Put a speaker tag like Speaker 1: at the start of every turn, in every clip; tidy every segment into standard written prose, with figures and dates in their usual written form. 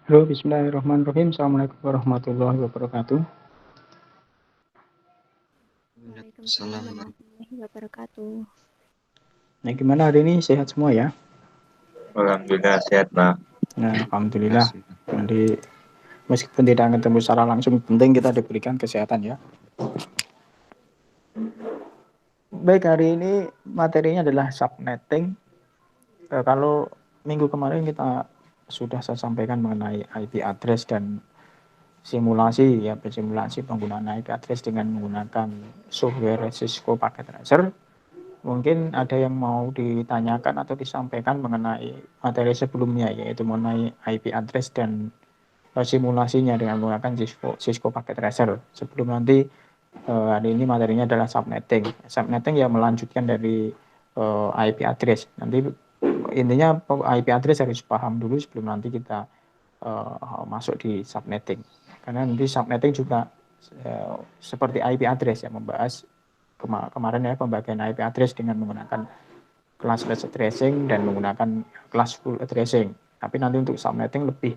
Speaker 1: Halo, bismillahirrahmanirrahim. Assalamualaikum warahmatullahi wabarakatuh.
Speaker 2: Waalaikumsalam
Speaker 3: Salam.
Speaker 2: warahmatullahi wabarakatuh.
Speaker 1: Nah, gimana hari ini? Sehat semua ya?
Speaker 3: Alhamdulillah sehat, Pak.
Speaker 1: Nah,
Speaker 3: Terima
Speaker 1: alhamdulillah.
Speaker 3: kasih.
Speaker 1: Jadi, meskipun tidak ketemu secara langsung, penting kita diberikan kesehatan ya. Baik, hari ini materinya adalah subnetting. Kalau minggu kemarin kita sudah saya sampaikan mengenai IP address dan simulasi ya, simulasi penggunaan IP address dengan menggunakan software Cisco Packet Tracer. Mungkin ada yang mau ditanyakan atau disampaikan mengenai materi sebelumnya, yaitu mengenai IP address dan simulasinya dengan menggunakan Cisco Packet Tracer. Sebelum nanti hari ini materinya adalah subnetting. Subnetting ya melanjutkan dari IP address. Nanti intinya IP address harus paham dulu sebelum nanti kita masuk di subnetting. Karena nanti subnetting juga seperti IP address ya, membahas kemarin ya pembagian IP address dengan menggunakan classless addressing dan menggunakan class full addressing. Tapi nanti untuk subnetting lebih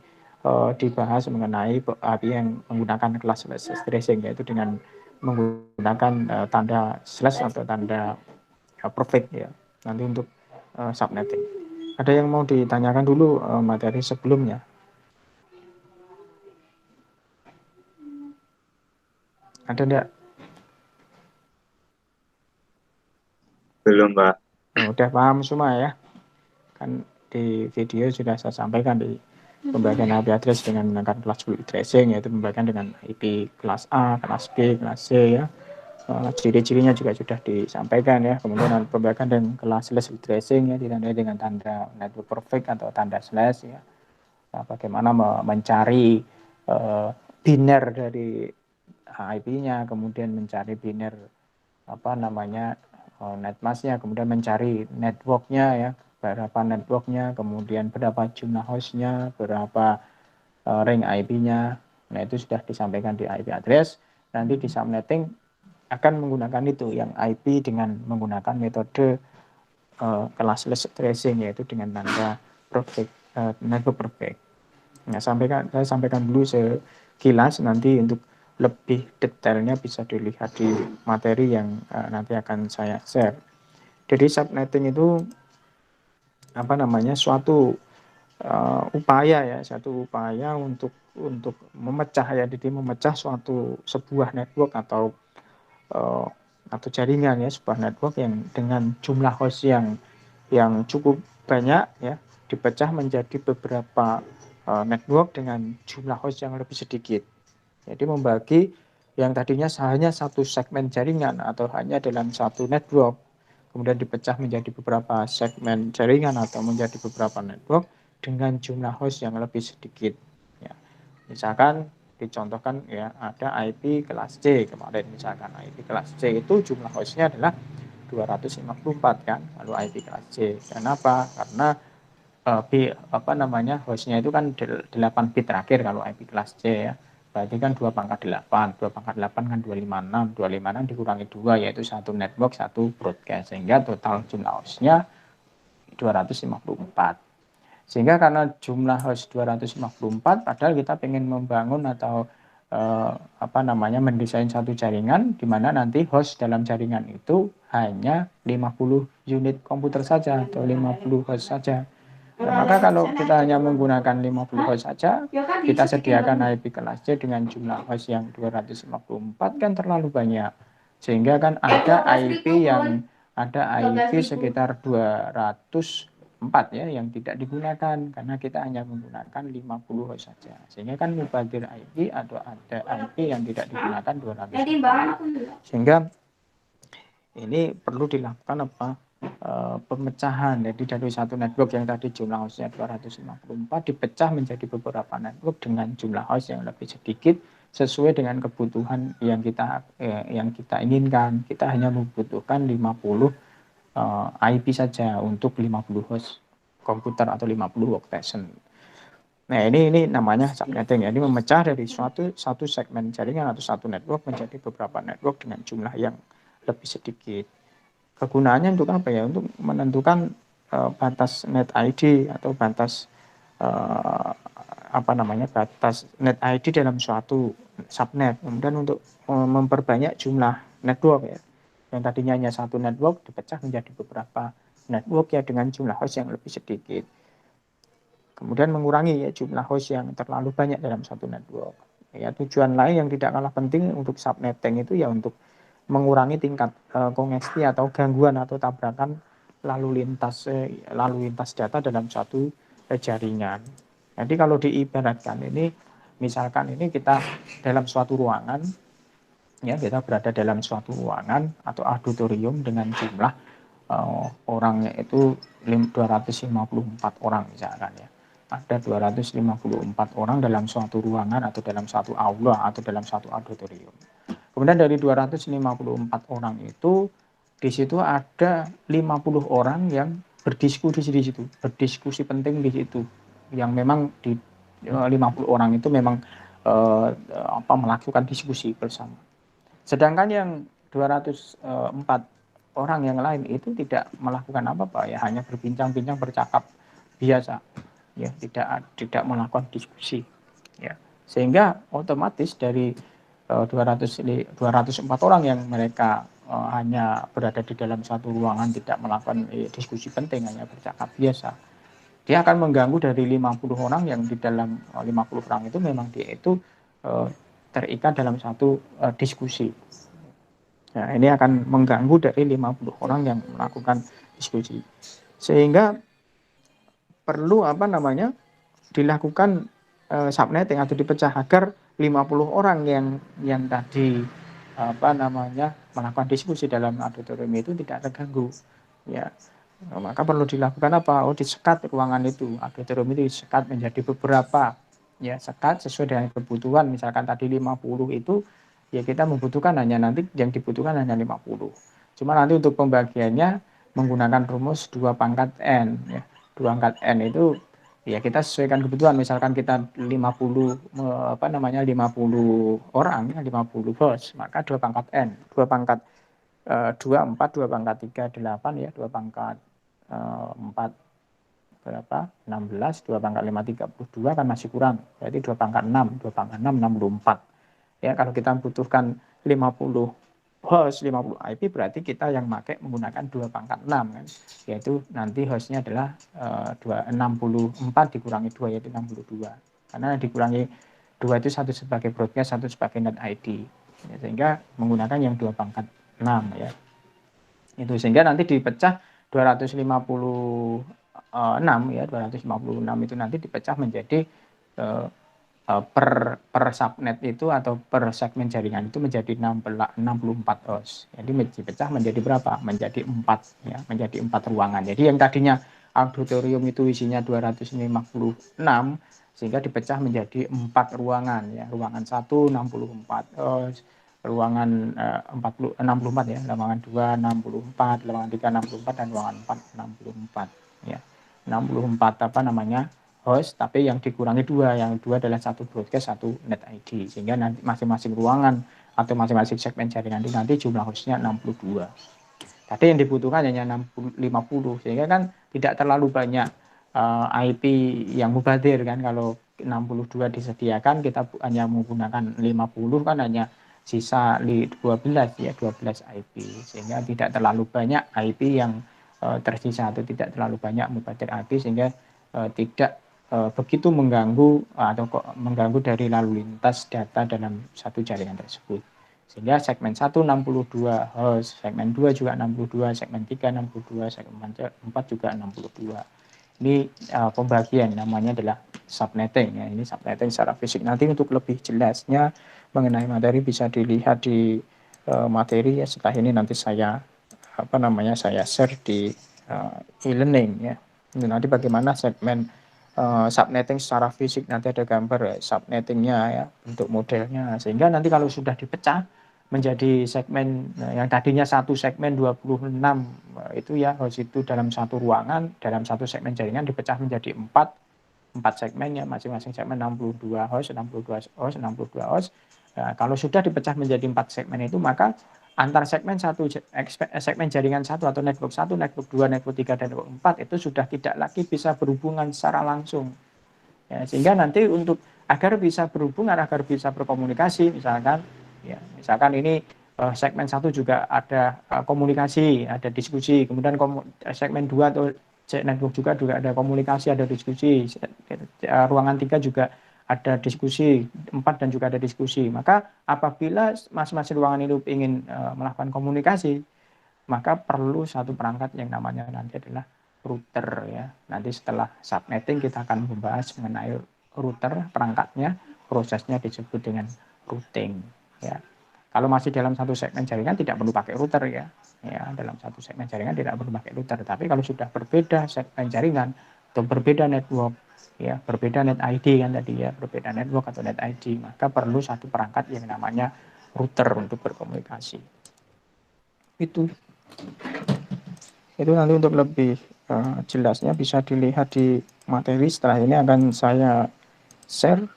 Speaker 1: dibahas mengenai IP yang menggunakan classless addressing, yaitu dengan menggunakan tanda slash atau tanda perfect ya. Nanti untuk subnetting. Ada yang mau ditanyakan dulu materi sebelumnya? Ada enggak?
Speaker 3: Belum, Pak.
Speaker 1: Oh, udah paham semua ya? Kan di video sudah saya sampaikan di pembagian IP address dengan menggunakan kelas full addressing, yaitu pembagian dengan IP kelas A, kelas B, kelas C ya. Ciri-cirinya juga sudah disampaikan ya. Kemudian pembagian dengan kelas slash addressing ya, ditandai dengan tanda network perfect atau tanda slash ya. Nah, bagaimana mencari biner dari IP-nya, kemudian mencari biner netmasknya, kemudian mencari networknya ya, berapa networknya, kemudian berapa jumlah hostnya, berapa ring IP-nya. Nah, itu sudah disampaikan di IP address. Nanti di subnetting akan menggunakan itu yang IP dengan menggunakan metode classless tracing, yaitu dengan tanda perfect, network perfect. Nah, saya sampaikan dulu sekilas, nanti untuk lebih detailnya bisa dilihat di materi yang nanti akan saya share. Jadi subnetting itu suatu upaya untuk memecah ya, jadi memecah sebuah network uh, atau jaringan ya, sebuah network yang dengan jumlah host yang cukup banyak ya, dipecah menjadi beberapa network dengan jumlah host yang lebih sedikit. Jadi membagi yang tadinya hanya satu segmen jaringan atau hanya dalam satu network, kemudian dipecah menjadi beberapa segmen jaringan atau menjadi beberapa network dengan jumlah host yang lebih sedikit. Ya. Misalkan dicontohkan ya, ada IP kelas C kemarin, misalkan IP kelas C itu jumlah hostnya adalah 254 kan, lalu IP kelas C. Kenapa? Karena hostnya itu kan 8 bit terakhir kalau IP kelas C ya. Berarti kan 2 pangkat 8, 2 pangkat 8 kan 256, 256 dikurangi 2 yaitu satu network, satu broadcast, sehingga total jumlah hostnya 254. Sehingga karena jumlah host 254, padahal kita ingin membangun atau mendesain satu jaringan di mana nanti host dalam jaringan itu hanya 50 unit komputer saja atau 50 host saja. Nah, maka kalau kita hanya menggunakan 50 host saja, kita sediakan IP kelas C dengan jumlah host yang 254 kan terlalu banyak. Sehingga kan ada IP sekitar 204 ya yang tidak digunakan karena kita hanya menggunakan 50 host saja. Sehingga kan mubazir IP atau ada IP yang tidak digunakan 204. Sehingga ini perlu dilakukan pemecahan. Jadi dari satu network yang tadi jumlah hostnya 254 dipecah menjadi beberapa network dengan jumlah host yang lebih sedikit sesuai dengan kebutuhan yang kita inginkan. Kita hanya membutuhkan 50 IP saja untuk 50 host komputer atau 50 workstation. Nah, ini namanya subnetting ya. Ini memecah dari satu segmen jaringan atau satu network menjadi beberapa network dengan jumlah yang lebih sedikit. Kegunaannya untuk apa ya? Untuk menentukan batas net ID atau batas batas net ID dalam suatu subnet. Kemudian untuk memperbanyak jumlah network ya, yang tadinya hanya satu network dipecah menjadi beberapa network ya dengan jumlah host yang lebih sedikit. Kemudian mengurangi ya jumlah host yang terlalu banyak dalam satu network. Ya, tujuan lain yang tidak kalah penting untuk subnetting itu ya untuk mengurangi tingkat kongesti atau gangguan atau tabrakan lalu lintas data dalam suatu jaringan. Jadi kalau diibaratkan ini, misalkan ini kita dalam suatu ruangan, ya kita berada dalam suatu ruangan atau auditorium dengan jumlah orangnya itu 254 orang misalkan ya. Ada 254 orang dalam suatu ruangan atau dalam suatu aula atau dalam suatu auditorium. Kemudian dari 254 orang itu di situ ada 50 orang yang berdiskusi penting di situ. Yang memang di 50 orang itu memang melakukan diskusi bersama. Sedangkan yang 204 orang yang lain itu tidak melakukan apa-apa ya, hanya berbincang-bincang bercakap biasa. Ya, tidak melakukan diskusi ya. Sehingga otomatis dari 204 orang yang mereka hanya berada di dalam satu ruangan tidak melakukan diskusi penting, hanya bercakap biasa, dia akan mengganggu dari 50 orang yang di dalam 50 orang itu memang dia itu terikat dalam satu diskusi. Ya, ini akan mengganggu dari 50 orang yang melakukan diskusi. Sehingga perlu dilakukan subnetting atau dipecah agar 50 orang yang tadi melakukan diskusi dalam auditorium itu tidak terganggu ya. Maka perlu dilakukan apa? Disekat ruangan itu, auditorium itu disekat menjadi beberapa ya, sekat sesuai dengan kebutuhan. Misalkan tadi 50 itu ya kita membutuhkan nanti yang dibutuhkan hanya 50. Cuma nanti untuk pembagiannya menggunakan rumus 2 pangkat N ya. 2 pangkat N itu ya kita sesuaikan kebutuhan. Misalkan kita 50 orang ya, 50 host, maka 2 pangkat N, 2 pangkat 2 4, 2 pangkat 3 8 ya, 2 pangkat 4 berapa? 16, 2 pangkat 5 32 kan masih kurang. Berarti 2 pangkat 6, 2 pangkat 6 64. Ya, kalau kita membutuhkan 50 host 50 IP berarti kita yang pakai menggunakan 2 pangkat 6 kan, yaitu nanti hostnya adalah 64 dikurangi 2 yaitu 62, karena dikurangi 2 itu satu sebagai broadcast, satu sebagai net ID ya, sehingga menggunakan yang 2 pangkat 6 ya itu, sehingga nanti dipecah 256 ya, 256 itu nanti dipecah menjadi per subnet itu atau per segmen jaringan itu menjadi 64 host. Jadi dipecah menjadi berapa? Menjadi 4 ya, menjadi 4 ruangan. Jadi yang tadinya auditorium itu isinya 256 sehingga dipecah menjadi 4 ruangan ya. Ruangan 1 64 host, ruangan 64 ya, ruangan 2 64, ruangan 3 64 dan ruangan 4 64 ya. 64 host, tapi yang dikurangi 2, yang 2 adalah satu broadcast, satu net ID, sehingga nanti masing-masing ruangan atau masing-masing segmen jaringan itu nanti jumlah hostnya 62. Tadi yang dibutuhkan hanya 50, sehingga kan tidak terlalu banyak IP yang mubadir kan. Kalau 62 disediakan kita hanya menggunakan 50 kan hanya sisa 12 ya, 12 IP, sehingga tidak terlalu banyak IP yang tersisa atau tidak terlalu banyak mubadir IP, sehingga tidak begitu mengganggu mengganggu dari lalu lintas data dalam satu jaringan tersebut. Sehingga segmen 1 62 host, segmen 2 juga 62, segmen 3 62, segmen 4 juga 62. Ini pembagian namanya adalah subnetting ya. Ini subnetting secara fisik. Nanti untuk lebih jelasnya mengenai materi bisa dilihat di materi ya. Setelah ini nanti saya saya share di e-learning ya. Ini nanti bagaimana segmen subnetting secara fisik, nanti ada gambar subnettingnya ya, bentuk modelnya, sehingga nanti kalau sudah dipecah menjadi segmen yang tadinya satu segmen 26 itu ya, host itu dalam satu ruangan, dalam satu segmen jaringan dipecah menjadi 4 segmen ya, masing-masing segmen 62 host, 62 host, 62 host. Nah, kalau sudah dipecah menjadi 4 segmen itu, maka antar segmen segmen jaringan 1 atau network 1, network 2, network 3 dan network 4 itu sudah tidak lagi bisa berhubungan secara langsung Ya, sehingga nanti untuk agar bisa berhubungan, agar bisa berkomunikasi, misalkan ini segmen 1 juga ada komunikasi, ada diskusi, kemudian segmen 2 atau network juga ada komunikasi, ada diskusi, ruangan 3 juga ada diskusi, 4 dan juga ada diskusi. Maka apabila masing-masing ruangan itu ingin melakukan komunikasi, maka perlu satu perangkat yang namanya nanti adalah router ya. Nanti setelah subnetting kita akan membahas mengenai router, perangkatnya, prosesnya disebut dengan routing ya. Kalau masih dalam satu segmen jaringan tidak perlu pakai router ya. Ya, dalam satu segmen jaringan tidak perlu pakai router. Tapi kalau sudah berbeda segmen jaringan atau berbeda network ya, berbeda net ID kan tadi ya, berbeda network atau net ID, maka perlu satu perangkat yang namanya router untuk berkomunikasi. Itu nanti untuk lebih jelasnya bisa dilihat di materi setelah ini akan saya share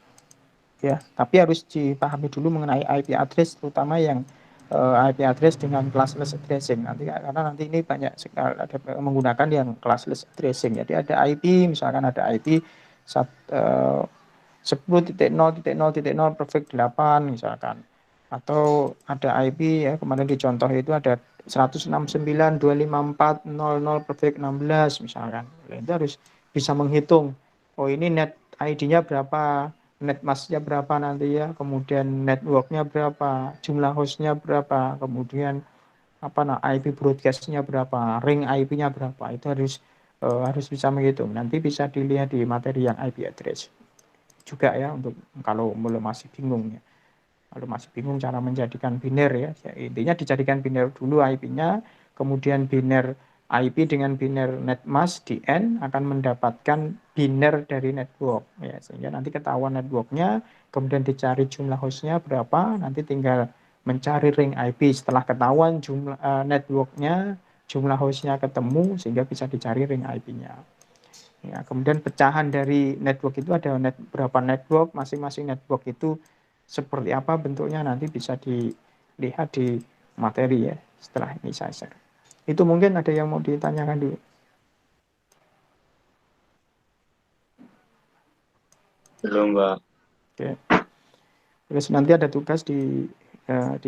Speaker 1: ya, tapi harus dipahami dulu mengenai IP address, terutama yang IP address dengan classless addressing nanti, karena nanti ini banyak sekali ada menggunakan yang classless addressing. Jadi ada IP, misalkan ada IP 10.0.0.0 perfect 8 misalkan, atau ada IP ya, kemarin di contoh itu ada 169.254.00 perfect 16 misalkan. Itu harus bisa menghitung, oh ini net ID-nya berapa, net mask-nya berapa nanti ya, kemudian network-nya berapa, jumlah host-nya berapa, kemudian IP broadcast-nya berapa, ring IP-nya berapa. Itu harus bisa menghitung. Nanti bisa dilihat di materi yang IP address juga ya, untuk kalau masih bingung ya. Kalau masih bingung cara menjadikan biner ya, intinya dijadikan biner dulu IP-nya, kemudian biner IP dengan biner netmask di N akan mendapatkan biner dari network ya, sehingga nanti ketahuan networknya, kemudian dicari jumlah hostnya berapa, nanti tinggal mencari ring IP. Setelah ketahuan jumlah networknya, jumlah hostnya ketemu, sehingga bisa dicari ring IP-nya. Ya, kemudian pecahan dari network itu ada berapa network, masing-masing network itu seperti apa bentuknya nanti bisa dilihat di materi ya setelah ini saya share. Itu mungkin ada yang mau ditanyakan dulu.
Speaker 3: Belum, Mbak.
Speaker 1: Oke. Terus nanti ada tugas di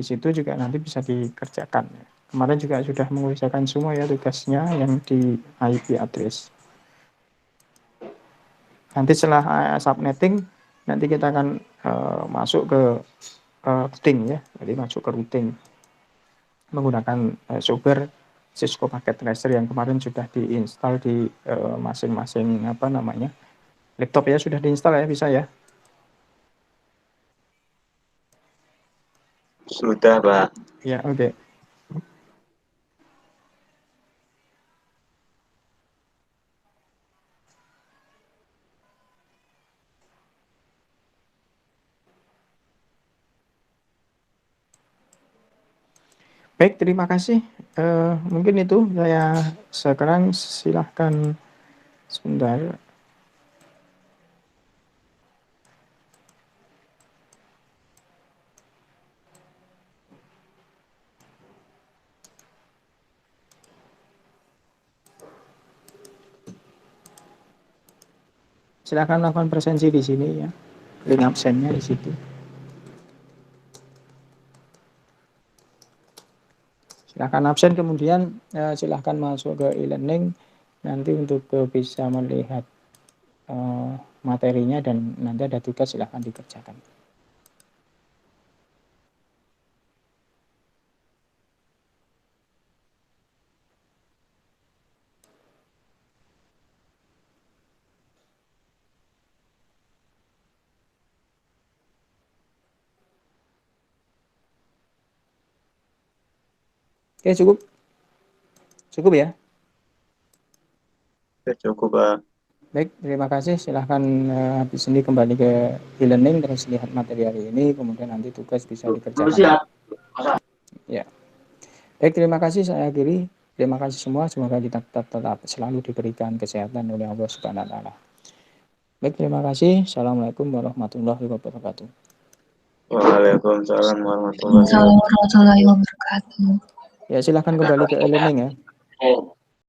Speaker 1: situ juga nanti bisa dikerjakan. Kemarin juga sudah mengerjakan semua ya tugasnya yang di IP address. Nanti setelah subnetting, nanti kita akan masuk ke routing ya, jadi masuk ke routing menggunakan software Cisco Packet Tracer yang kemarin sudah diinstal di masing-masing laptop ya, sudah diinstal ya, bisa ya.
Speaker 3: Sudah, Pak.
Speaker 1: Ya, oke. Baik, terima kasih. Mungkin itu saya sekarang silahkan sebentar. Silahkan lakukan presensi di sini ya, link absennya di situ. Silahkan absen, kemudian silahkan masuk ke e-learning nanti untuk bisa melihat materinya, dan nanti ada tugas silahkan dikerjakan. Oke, cukup ya.
Speaker 3: Cukup, Pak.
Speaker 1: Baik, terima kasih. Silahkan habis ini kembali ke e-learning, terus lihat materi hari ini, kemudian nanti tugas bisa dikerjakan. Ya. Baik, terima kasih, saya akhiri. Terima kasih semua, semoga kita tetap selalu diberikan kesehatan oleh Allah Subhanahu wa taala. Baik, terima kasih. Assalamualaikum warahmatullahi wabarakatuh.
Speaker 3: Waalaikumsalam warahmatullahi wabarakatuh.
Speaker 2: wabarakatuh.
Speaker 1: Ya, silahkan kembali ke e-learning ya.